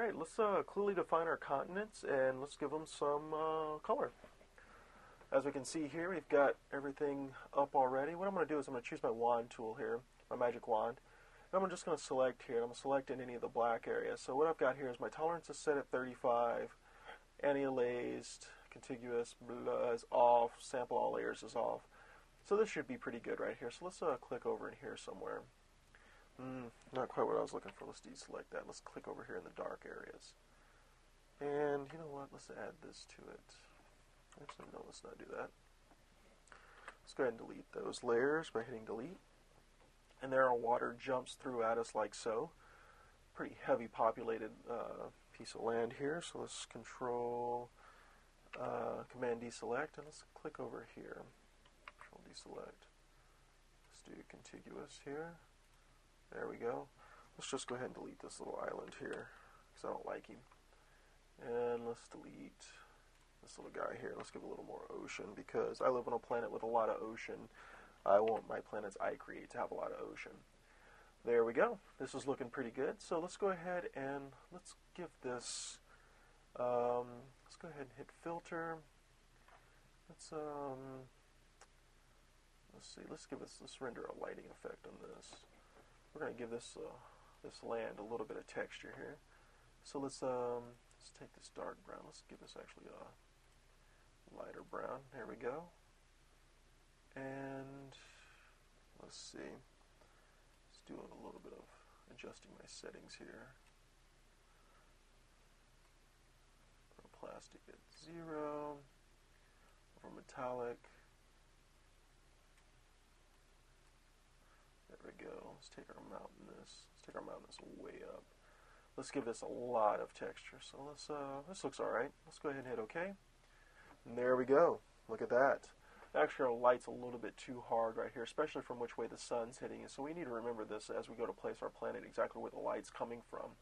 Alright, let's clearly define our continents and let's give them some color. As we can see here, we've got everything up already. What I'm going to do is I'm going to choose my wand tool here, my magic wand. And I'm just going to select here, and I'm going to select in any of the black areas. So what I've got here is my tolerance is set at 35, anti-aliased, contiguous is off, sample all layers is off. So this should be pretty good right here. So let's click over in here somewhere. Not quite what I was looking for. Let's deselect that. Let's click over here in the dark areas. And you know what? Let's add this to it. Actually, no, let's not do that. Let's go ahead and delete those layers by hitting delete. And there our water jumps through at us like so. Pretty heavy populated piece of land here. So let's control, command deselect, and let's click over here. Control deselect. Let's do contiguous here. There we go. Let's just go ahead and delete this little island here because I don't like him. And let's delete this little guy here. Let's give a little more ocean because I live on a planet with a lot of ocean. I want my planets I create to have a lot of ocean. There we go. This is looking pretty good. So let's go ahead and let's give this, let's go ahead and hit filter. Let's see, let's render a lighting effect on this. We're going to give this this land a little bit of texture here. So let's take this dark brown. Let's give this actually a lighter brown. There we go. And let's see. Let's do a little bit of adjusting my settings here. Put plastic at 0. Over metallic. There we go. Let's take our mountainous. Let's take our mountainous way up. Let's give this a lot of texture. So let's this looks alright. Let's go ahead and hit OK. And there we go. Look at that. Actually, our light's a little bit too hard right here, especially from which way the sun's hitting. So we need to remember this as we go to place our planet, exactly where the light's coming from.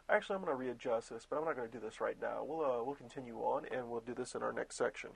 Actually, I'm going to readjust this, but I'm not going to do this right now. We'll continue on, and we'll do this in our next section.